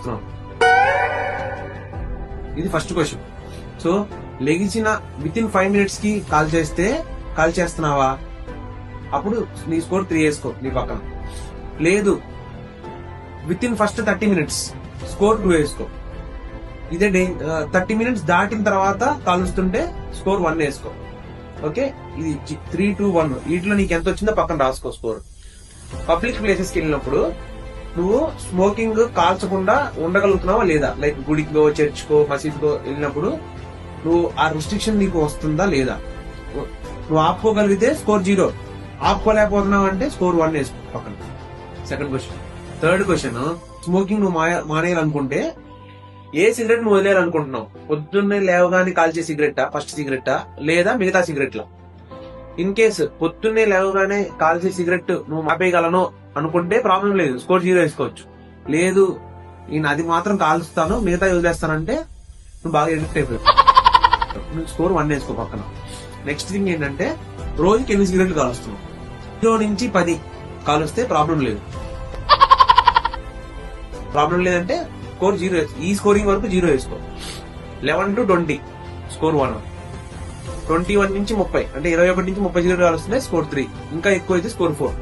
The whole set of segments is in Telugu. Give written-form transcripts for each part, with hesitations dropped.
చేస్తున్నావు? ఇది ఫస్ట్ క్వశ్చన్. సో లెగిసిన విత్ ఇన్ 5 minutes కి కాల్ చేస్తున్నావా? అప్పుడు నీ స్కోర్ 3 వేసుకో నీ పక్కన. లేదు within first 30 minutes score 2 వేసుకో. ఇదే 30 minutes దాటిన తర్వాత కాలుస్తుంటే స్కోర్ 1 వేసుకో. ఓకే, ఇది 3, 2, 1 వీటిలో నీకు ఎంత వచ్చిందో పక్కన రాసుకో స్కోర్. పబ్లిక్ ప్లేసెస్ కి వెళ్ళినప్పుడు నువ్వు స్మోకింగ్ కాల్చకుండా ఉండగలుగుతున్నావా లేదా? లైక్ గుడికో, చర్చ్కో, మసీద్కో వెళ్ళినప్పుడు నువ్వు ఆ రిస్ట్రిక్షన్ నీకు వస్తుందా లేదా? నువ్వు ఆపుకోగలిగితే స్కోర్ 0, ఆపుకోలేకపోతున్నావు అంటే స్కోర్ 1 వేసుకో పక్కన. Second question. Third question, smoking నువ్వు మానేయాలనుకుంటే ఏ సిగరెట్ నువ్వు వదిలేయాలనుకుంటున్నావు? పొద్దున్నే లేవగానే కాల్చే సిగరెట్టా, ఫస్ట్ సిగరెట్టా, లేదా మిగతా సిగరెట్లా? ఇన్ కేసు పొద్దున్నే లేవగానే కాల్చే సిగరెట్ నువ్వు ఆపేయగలను అనుకుంటే ప్రాబ్లం లేదు, స్కోర్ 0 వేసుకోవచ్చు. లేదు నేను అది మాత్రం కాలుస్తాను మిగతా వదిలేస్తానంటే నువ్వు బాగా ఎడిక్ట్ అయిపోయావు, నువ్వు స్కోర్ 1 వేసుకో పక్కన. నెక్స్ట్ థింగ్ ఏంటంటే రోజుకి ఎన్ని సిగరెట్లు కాలుస్తున్నావు? 0 నుంచి 10 కాలుస్తే ప్రాబ్లం లేదు. ప్రాబ్లం లేదంటే స్కోర్ 0. ఈ స్కోరింగ్ వరకు 0 వేసుకో. 11 to 20 స్కోర్ 1. 21 నుంచి 30 అంటే 21 నుంచి 30 సిగరెట్లు కాలుస్తుంటే స్కోర్ 3. ఇంకా ఎక్కువ అయితే స్కోర్ 4.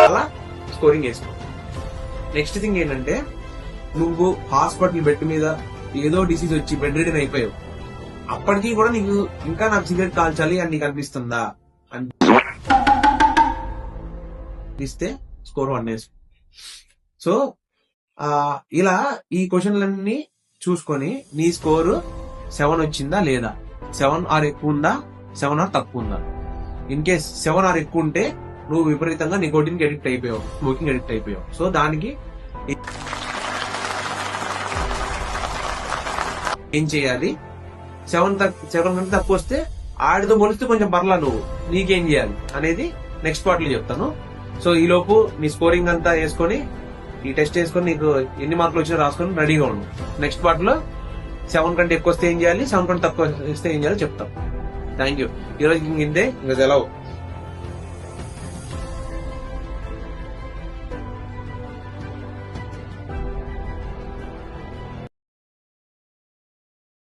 అలా స్కోరింగ్ వేసుకో. నెక్స్ట్ థింగ్ ఏంటంటే నువ్వు హాస్పిటల్ బెడ్ మీద ఏదో డిసీజ్ వచ్చి బెడ్ రిడన్ అయిపోయావు, అప్పటికీ కూడా నీకు ఇంకా నాకు సిగరెట్ కాల్చాలి అని నీకు అనిపిస్తుందా? అనిపిస్తే స్కోర్ 1 వేసుకో. సో ఇలా ఈ క్వశ్చన్లన్నీ చూసుకొని నీ స్కోరు 7 వచ్చిందా లేదా, 7 ఆర్ ఎక్కువ ఉందా, 7 ఆర్ తక్కువ ఉందా. ఇన్ కేస్ 7 ఆర్ ఎక్కువ ఉంటే నువ్వు విపరీతంగా నికోటిన్ కి అడిక్ట్ అయిపోయావు, స్మోకింగ్ అడిక్ట్ అయిపోయావు. సో దానికి ఏం చేయాలి? 7 కంటే తక్కువ వస్తే ఆడితో పోలిస్తే కొంచెం పర్లా, నువ్వు నీకేం చేయాలి అనేది నెక్స్ట్ పార్ట్ లో చెప్తాను. సో ఈ లోపు నీ స్కోరింగ్ అంతా వేసుకొని ఈ టెస్ట్ వేసుకొని నీకు ఎన్ని మార్కులు వచ్చినా రాసుకొని రెడీగా ఉండు. నెక్స్ట్ పార్ట్ లో 7 కంటే ఎక్కువ వస్తే ఏం చేయాలి, 7 కంటే తక్కువ వస్తే ఏం చేయాలో చెప్తాం. Thank you. ఈ రోజు ఇంతే, ఇంకా సెలవు.